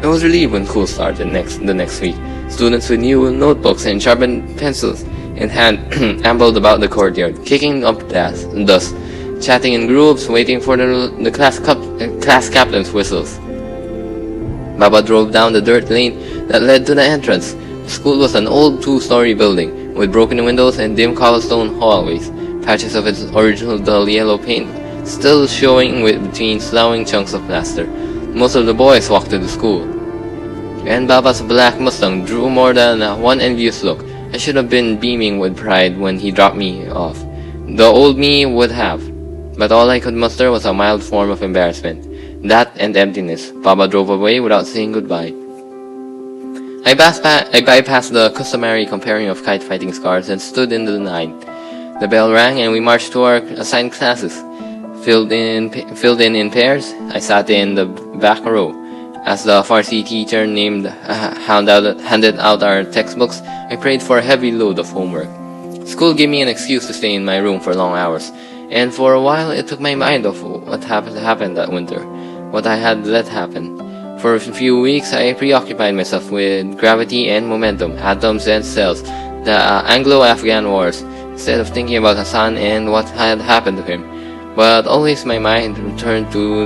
was relieved when school started the next week. Students with new notebooks and sharpened pencils in hand ambled about the courtyard, kicking up dust, chatting in groups, waiting for the class captain's whistles. Baba drove down the dirt lane that led to the entrance. The school was an old two-story building with broken windows and dim cobblestone hallways, patches of its original dull yellow paint still showing between sloughing chunks of plaster. Most of the boys walked to the school, and Baba's black Mustang drew more than one envious look. I should have been beaming with pride when he dropped me off. The old me would have, but all I could muster was a mild form of embarrassment. That and emptiness. Baba drove away without saying goodbye. I bypassed the customary comparing of kite fighting scars and stood in the line. The bell rang and we marched to our assigned classes. Filled in pairs, I sat in the back row. As the Farsi teacher handed out our textbooks, I prayed for a heavy load of homework. School gave me an excuse to stay in my room for long hours, and for a while it took my mind off what happened that winter, what I had let happen. For a few weeks, I preoccupied myself with gravity and momentum, atoms and cells, the Anglo-Afghan wars, instead of thinking about Hassan and what had happened to him. But always my mind returned to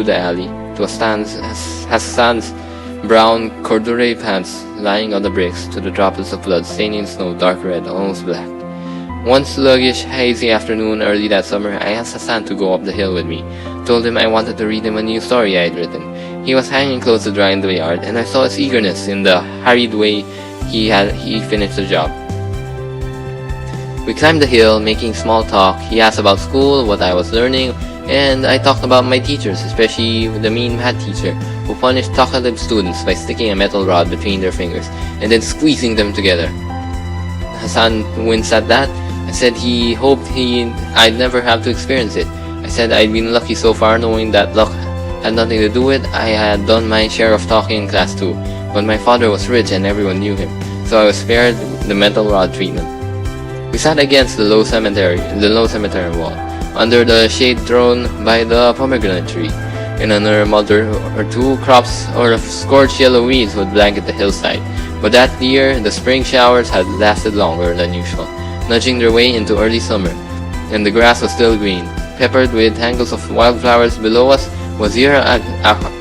the alley, to Hassan's brown corduroy pants lying on the bricks, to the droplets of blood staining snow dark red, almost black. One sluggish, hazy afternoon early that summer, I asked Hassan to go up the hill with me. Told him I wanted to read him a new story I had written. He was hanging clothes to dry in the yard, and I saw his eagerness in the hurried way he finished the job. We climbed the hill, making small talk. He asked about school, what I was learning, and I talked about my teachers, especially the mean math teacher who punished talkative students by sticking a metal rod between their fingers and then squeezing them together. Hassan winced at that. I said he hoped I'd never have to experience it. I said I'd been lucky so far, knowing that luck had nothing to do with it. I had done my share of talking in class too, but my father was rich and everyone knew him, so I was spared the metal rod treatment. We sat against the low cemetery wall, under the shade thrown by the pomegranate tree. In another month or two, crops of scorched yellow weeds would blanket the hillside. But that year, the spring showers had lasted longer than usual, nudging their way into early summer, and the grass was still green. Peppered with tangles of wildflowers below us was Zira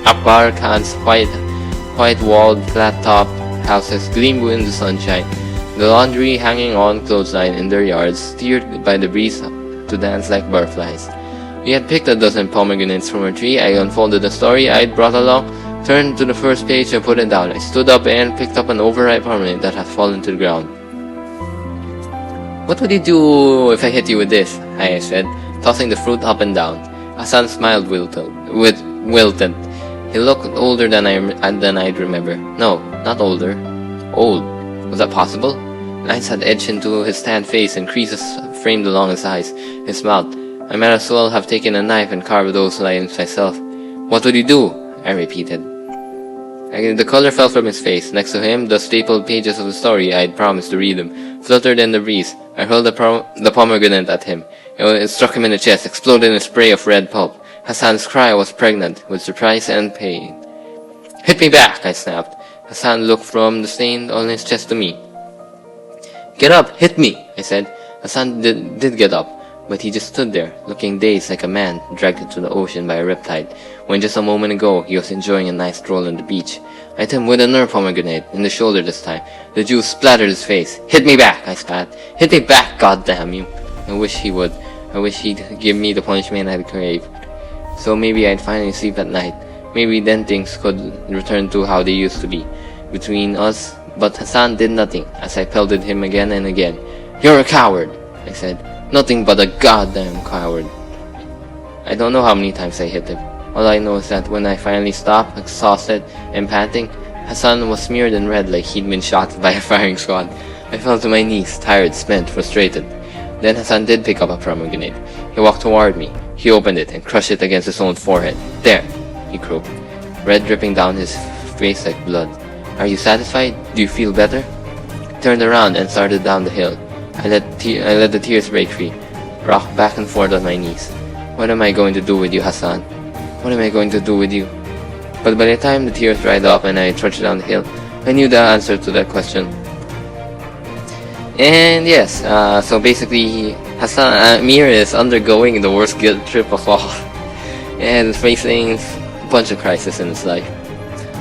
Akbar Khan's white-walled, flat-topped houses gleamed in the sunshine. The laundry hanging on clothesline in their yards, steered by the breeze to dance like butterflies. We had picked a dozen pomegranates from a tree. I unfolded the story I'd brought along, turned to the first page and put it down. I stood up and picked up an overripe pomegranate that had fallen to the ground. "What would you do if I hit you with this?" I said, tossing the fruit up and down. Hassan smiled wilted. He looked older than I'd remember. No, not older. Old. Was that possible? Lines had etched into his tanned face and creases framed along his eyes, his mouth. I might as well have taken a knife and carved those lines myself. "What would you do?" I repeated. The color fell from his face. Next to him, the stapled pages of the story I'd promised to read him fluttered in the breeze. I hurled the pomegranate at him. It struck him in the chest, exploded in a spray of red pulp. Hassan's cry was pregnant with surprise and pain. "Hit me back!" I snapped. Hassan looked from the stain on his chest to me. "Get up! Hit me!" I said. Hassan did get up, but he just stood there, looking dazed like a man dragged into the ocean by a riptide, when just a moment ago he was enjoying a nice stroll on the beach. I hit him with another pomegranate, in the shoulder this time. The juice splattered his face. "Hit me back!" I spat. "Hit me back, goddamn you!" I wish he would. I wish he'd give me the punishment I'd craved. So maybe I'd finally sleep at night. Maybe then things could return to how they used to be between us. But Hassan did nothing, as I pelted him again and again. "You're a coward," I said. "Nothing but a goddamn coward." I don't know how many times I hit him. All I know is that when I finally stopped, exhausted and panting, Hassan was smeared in red like he'd been shot by a firing squad. I fell to my knees, tired, spent, frustrated. Then Hassan did pick up a pomegranate. He walked toward me. He opened it and crushed it against his own forehead. "There," he croaked, red dripping down his face like blood. "Are you satisfied? Do you feel better?" I turned around and started down the hill. I let the tears break free, rocked back and forth on my knees. "What am I going to do with you, Hassan? What am I going to do with you?" But by the time the tears dried up and I trudged down the hill, I knew the answer to that question. And yes, so basically, Amir is undergoing the worst guilt trip of all, and facing a bunch of crises in his life.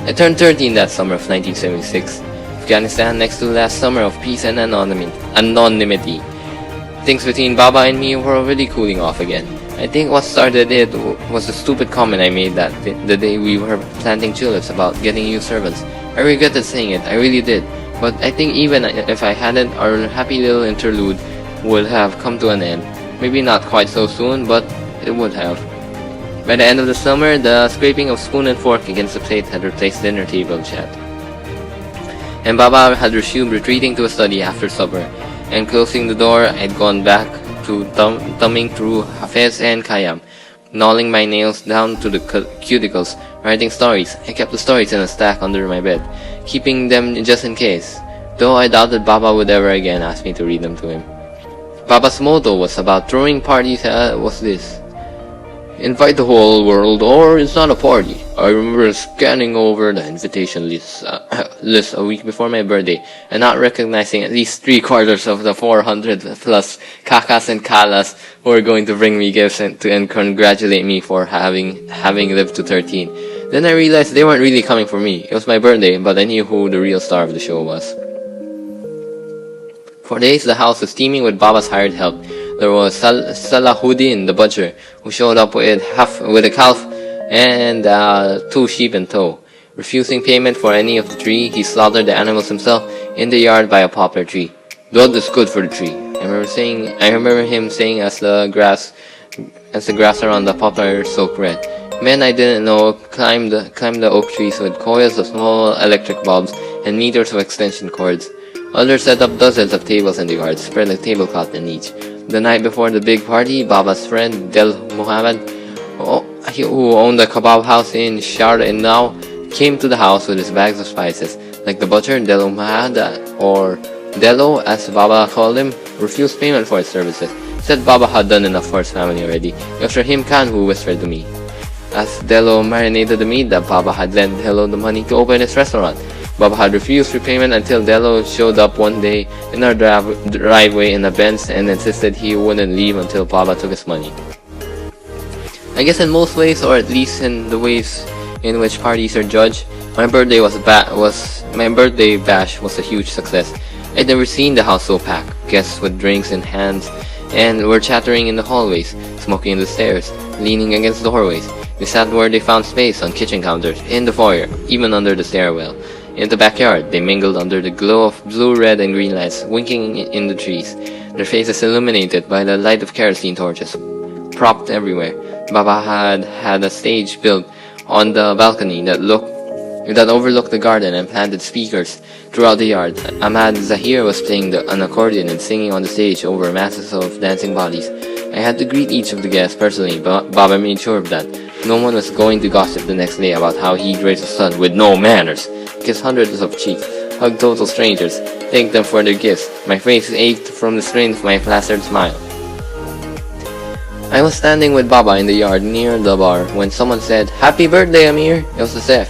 I turned 13 that summer of 1976. Afghanistan next to last summer of peace and anonymity. Things between Baba and me were already cooling off again. I think what started it was a stupid comment I made the day we were planting tulips about getting new servants. I regretted saying it, I really did. But I think even if I hadn't, our happy little interlude would have come to an end. Maybe not quite so soon, but it would have. By the end of the summer, the scraping of spoon and fork against the plate had replaced dinner table chat. And Baba had resumed retreating to a study after supper, and closing the door, I'd gone back to thumbing through Hafez and Khayyam, gnawing my nails down to the cuticles, writing stories. I kept the stories in a stack under my bed, keeping them just in case, though I doubted Baba would ever again ask me to read them to him. Baba's motto was about throwing parties was this: invite the whole world or it's not a party. I remember scanning over the invitation list a week before my birthday and not recognizing at least 3/4 of the 400 plus kakas and kalas who were going to bring me gifts and congratulate me for having lived to 13. Then I realized they weren't really coming for me. It was my birthday, but I knew who the real star of the show was. For days the house was teeming with Baba's hired help. There was Salahuddin, the butcher, who showed up with a calf and 2 sheep in tow. Refusing payment for any of the tree, he slaughtered the animals himself in the yard by a poplar tree. Blood is good for the tree. I remember him saying as the grass around the poplar soaked red. Men I didn't know climbed the oak trees with coils of small electric bulbs and meters of extension cords. Others set up dozens of tables in the yard, spread a tablecloth in each. The night before the big party, Baba's friend Del Muhammad, who owned a kebab house in Shar and now, came to the house with his bags of spices. Like the butcher, Del Muhammad, or Delo as Baba called him, refused payment for his services. Said Baba had done enough for his family already. It was Rahim Khan who whispered to me, as Delo marinated the meat, that Baba had lent Delo the money to open his restaurant. Baba had refused repayment until Delo showed up one day in our driveway in a Benz and insisted he wouldn't leave until Baba took his money. I guess in most ways, or at least in the ways in which parties are judged, my birthday bash was a huge success. I'd never seen the house so packed, guests with drinks in hands, and were chattering in the hallways, smoking in the stairs, leaning against doorways. They sat where they found space on kitchen counters, in the foyer, even under the stairwell. In the backyard, they mingled under the glow of blue, red, and green lights winking in the trees, their faces illuminated by the light of kerosene torches propped everywhere. Baba had a stage built on the balcony that overlooked the garden and planted speakers throughout the yard. Ahmad Zahir was playing an accordion and singing on the stage over masses of dancing bodies. I had to greet each of the guests personally, but Baba made sure of that. No one was going to gossip the next day about how he'd raised a son with no manners. Kissed hundreds of cheeks, hugged total strangers, thanked them for their gifts. My face ached from the strain of my plastered smile. I was standing with Baba in the yard near the bar when someone said, "Happy birthday, Amir!" It was the CEPHEI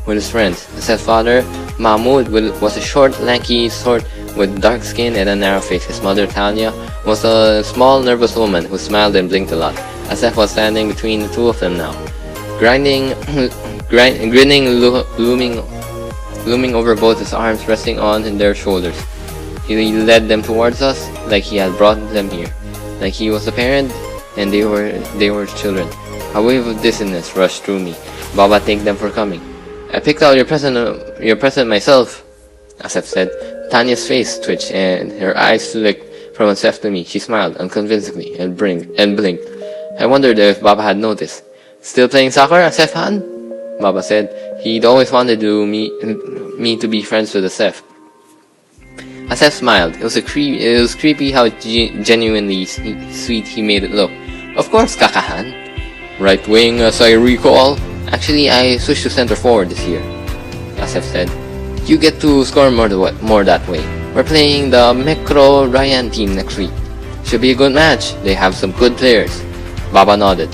with his friends. The CEPHEI's father, Mahmoud, was a short, lanky sort with dark skin and a narrow face. His mother, Talia, was a small, nervous woman who smiled and blinked a lot. CEPHEI was standing between the two of them now, grinning, looming over both his arms, resting on their shoulders. He led them towards us like he had brought them here, like he was a parent and they were children. A wave of dizziness rushed through me. Baba thanked them for coming. "I picked out your present myself," CEPHEI said. Tanya's face twitched and her eyes flicked from CEPHEI to me. She smiled unconvincingly and blinked. I wondered if Baba had noticed. "Still playing soccer, CEPHEI Han?" Baba said. He'd always wanted me to be friends with the CEPHEI. CEPHEI smiled. It was creepy how genuinely sweet he made it look. "Of course, Kakahan." "Right wing, as I recall." "Actually, I switched to center forward this year," CEPHEI said. "You get to score more that way. We're playing the Mekro Ryan team next week. Should be a good match. They have some good players." Baba nodded.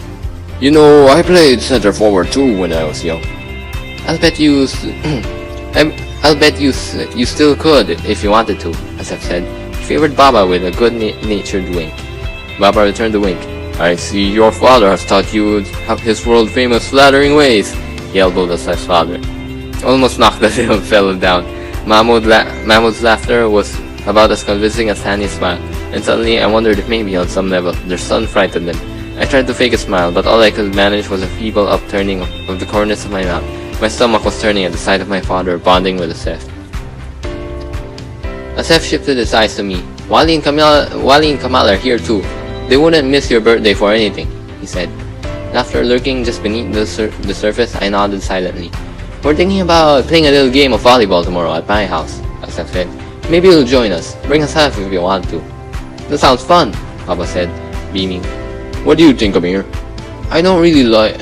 "You know, I played center forward too when I was young." I'll bet you you still could if you wanted to, Asef said. He favored Baba with a good-natured wink. Baba returned the wink. I see your father has taught you his world-famous flattering ways. He elbowed Asef's father. Almost knocked the little fellow down. Mahmoud's laughter was about as convincing as Hani's smile, and suddenly I wondered if maybe on some level their son frightened them. I tried to fake a smile, but all I could manage was a feeble upturning of the corners of my mouth. My stomach was turning at the sight of my father bonding with Asef. Asef shifted his eyes to me. Wali and Kamal are here too. They wouldn't miss your birthday for anything, he said. After lurking just beneath the surface, I nodded silently. We're thinking about playing a little game of volleyball tomorrow at my house, Asef said. Maybe you'll join us. Bring Asef if you want to. That sounds fun, Papa said, beaming. What do you think, Amir? I don't really like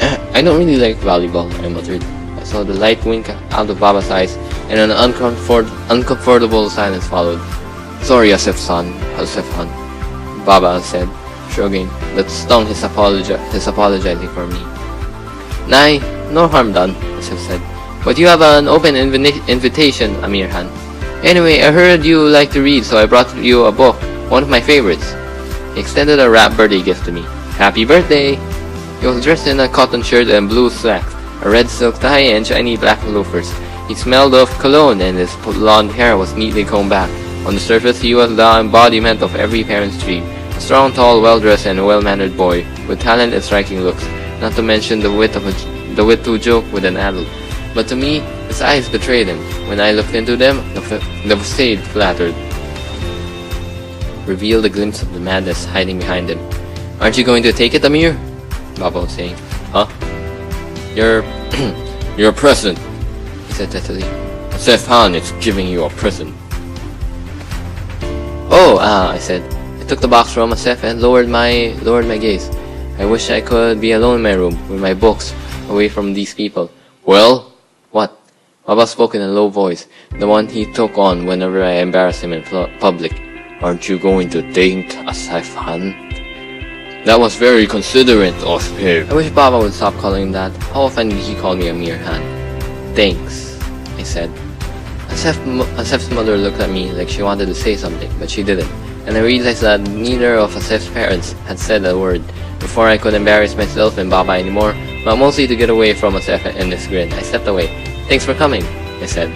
volleyball, I muttered. I saw the light wink out of Baba's eyes, and an uncomfortable silence followed. Sorry, Asef son, Baba said, shrugging. That stung his apologizing for me. Nay, no harm done, Asef said. But you have an open invitation, Amir Han. Anyway, I heard you like to read, so I brought you a book, one of my favorites. He extended a wrapped birthday gift to me. Happy birthday! He was dressed in a cotton shirt and blue slacks, a red silk tie, and shiny black loafers. He smelled of cologne, and his blonde hair was neatly combed back. On the surface, he was the embodiment of every parent's dream. A strong, tall, well-dressed, and well-mannered boy, with talent and striking looks, not to mention the wit to joke with an adult. But to me, his eyes betrayed him. When I looked into them, the facade flattered, revealed a glimpse of the madness hiding behind him. Aren't you going to take it, Amir? Baba was saying. Huh? Your present, he said tettily. Asef Han is giving you a present. Oh, I said. I took the box from Asef and lowered my gaze. I wish I could be alone in my room with my books, away from these people. Well? What? Baba spoke in a low voice, the one he took on whenever I embarrassed him in public. Aren't you going to thank Asef Han? That was very considerate of him. I wish Baba would stop calling him that. How often did he call me Amir Han? Thanks, I said. Asef's mother looked at me like she wanted to say something, but she didn't. And I realized that neither of Asef's parents had said a word. Before I could embarrass myself and Baba anymore, but mostly to get away from Asef and his grin, I stepped away. Thanks for coming, I said.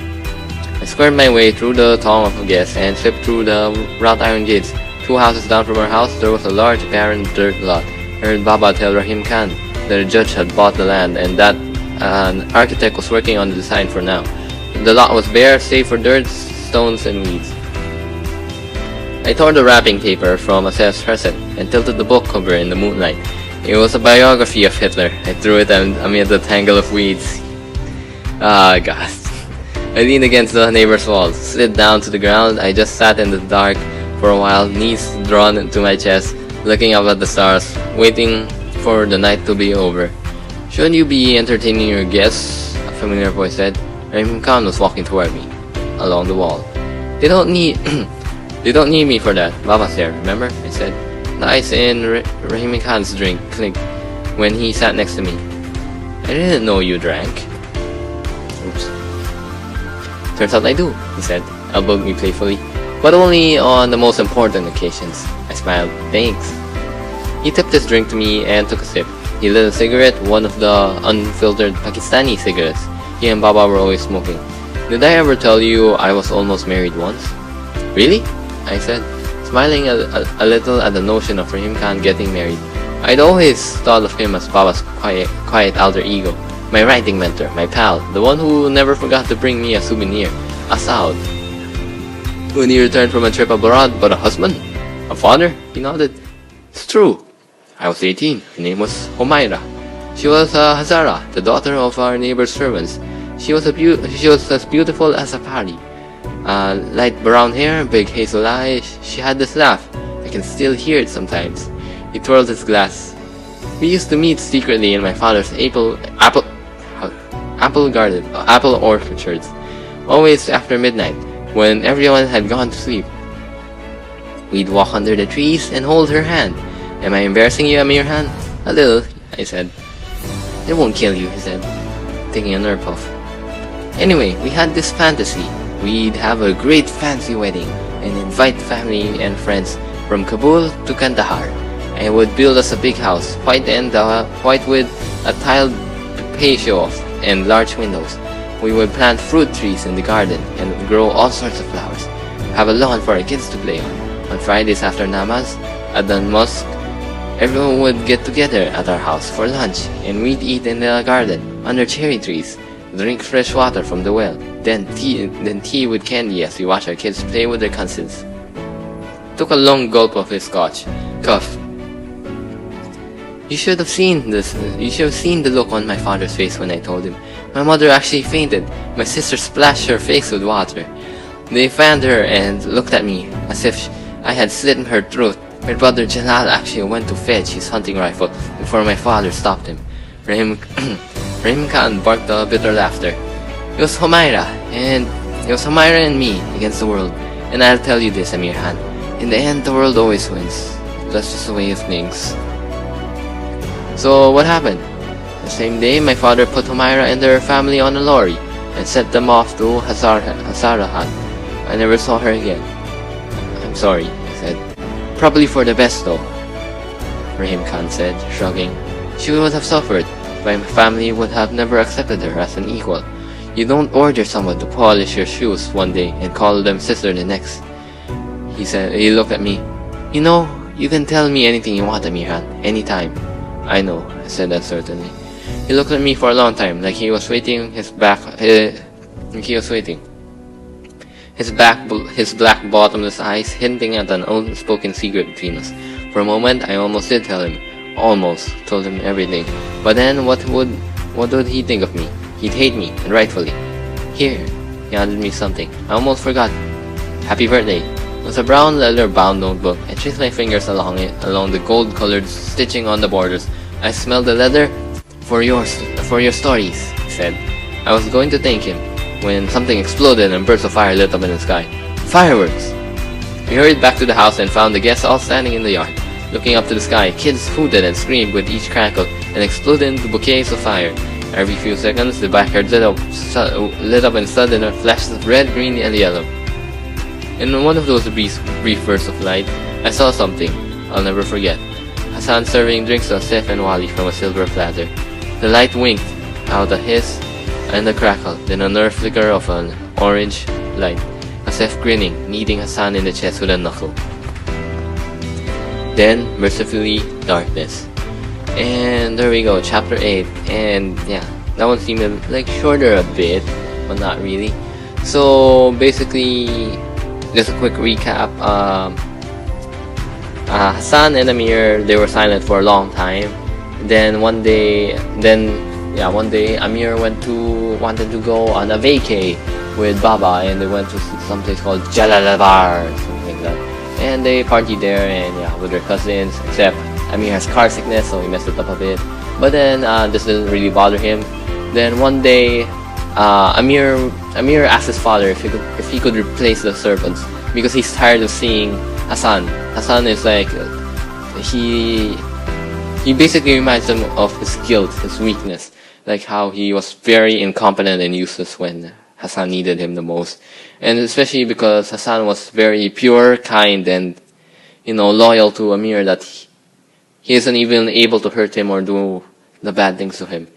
I squared my way through the throng of guests and slipped through the wrought iron gates. 2 houses down from our house, there was a large barren dirt lot. I heard Baba tell Rahim Khan that a judge had bought the land and that an architect was working on the design for now. The lot was bare, save for dirt, stones, and weeds. I tore the wrapping paper from Asef's present and tilted the book cover in the moonlight. It was a biography of Hitler. I threw it amid the tangle of weeds. Ah, God. I leaned against the neighbor's wall, slid down to the ground. I just sat in the dark for a while, knees drawn into my chest, looking up at the stars, waiting for the night to be over. Shouldn't you be entertaining your guests? A familiar voice said. Rahim Khan was walking toward me, along the wall. They don't need me for that. Baba's there, remember? I said. The ice in Rahim Khan's drink clinked when he sat next to me. I didn't know you drank. Oops. Turns out I do, he said, elbowed me playfully. But only on the most important occasions. I smiled. Thanks. He tipped his drink to me and took a sip. He lit a cigarette, one of the unfiltered Pakistani cigarettes he and Baba were always smoking. Did I ever tell you I was almost married once? Really? I said, smiling a little at the notion of Rahim Khan getting married. I'd always thought of him as Baba's quiet alter ego, my writing mentor, my pal, the one who never forgot to bring me a souvenir, a Saud. When he returned from a trip abroad, but a husband? A father? He nodded. It's true. I was 18. Her name was Humaira. She was a Hazara, the daughter of our neighbor's servants. She was as beautiful as a pari. Light brown hair, big hazel eyes. She had this laugh. I can still hear it sometimes. He twirled his glass. We used to meet secretly in my father's apple orchards, always after midnight, when everyone had gone to sleep. We'd walk under the trees and hold her hand. Am I embarrassing you, Amir Han? A little, I said. It won't kill you, he said, taking a nerve puff. Anyway, we had this fantasy. We'd have a great fancy wedding and invite family and friends from Kabul to Kandahar. I would build us a big house, white with a tiled patio and large windows. We would plant fruit trees in the garden and grow all sorts of flowers. Have a lawn for our kids to play on. On Fridays after namaz at the mosque, everyone would get together at our house for lunch, and we'd eat in the garden under cherry trees, drink fresh water from the well, then tea with candy as we watch our kids play with their cousins. Took a long gulp of his scotch. Cough. You should have seen the look on my father's face when I told him. My mother actually fainted. My sister splashed her face with water. They fanned her and looked at me as if I had slit her throat. My brother Jalal actually went to fetch his hunting rifle before my father stopped him. Rahim Khan barked a bitter laughter. It was Humaira and me against the world. And I'll tell you this, Amir Khan. In the end, the world always wins. That's just the way of things. So what happened? The same day, my father put Humaira and her family on a lorry and sent them off to Hazarahan. I never saw her again. I'm sorry, I said. Probably for the best though, Rahim Khan said, shrugging. She would have suffered. My family would have never accepted her as an equal. You don't order someone to polish your shoes one day and call them sister the next. He looked at me. You know, you can tell me anything you want, Amir Khan, anytime. I know, I said uncertainly. He looked at me for a long time, like he was waiting. His black bottomless eyes hinting at an unspoken secret between us. For a moment, I almost did tell him. Almost told him everything. But then, what would he think of me? He'd hate me, and rightfully. Here, he handed me something. I almost forgot. Happy birthday. It was a brown leather-bound notebook. I traced my fingers along the gold-colored stitching on the borders. I smelled the leather. For your stories, he said. I was going to thank him when something exploded and bursts of fire lit up in the sky. Fireworks! We hurried back to the house and found the guests all standing in the yard, looking up to the sky. Kids hooted and screamed with each crackle and exploded into bouquets of fire. Every few seconds, the backyard lit up in sudden flashes of red, green, and yellow. In one of those brief bursts of light, I saw something I'll never forget. Hassan serving drinks to Asif and Wali from a silver platter. The light winked out a hiss and a crackle, then a nerve flicker of an orange light. Asif grinning, kneading Hassan in the chest with a knuckle. Then, mercifully, darkness. And there we go, chapter 8. And yeah, that one seemed like shorter a bit, but not really. So basically, just a quick recap. Hassan and Amir, they were silent for a long time. Then one day Amir wanted to go on a vacay with Baba, and they went to some place called Jalalabar, something like that. And they partied there, and yeah, with their cousins. Except Amir has car sickness, so he messed it up a bit. But then this didn't really bother him. Then one day, Amir asked his father if he could replace the serpents because he's tired of seeing Hassan. Hassan is like he basically reminds him of his guilt, his weakness, like how he was very incompetent and useless when Hassan needed him the most. And especially because Hassan was very pure, kind, and loyal to Amir, that he isn't even able to hurt him or do the bad things to him.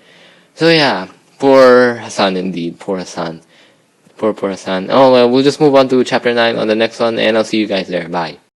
So yeah, poor Hassan indeed, poor Hassan. Poor Hassan. Oh well, we'll just move on to chapter 9 on the next one, and I'll see you guys there. Bye.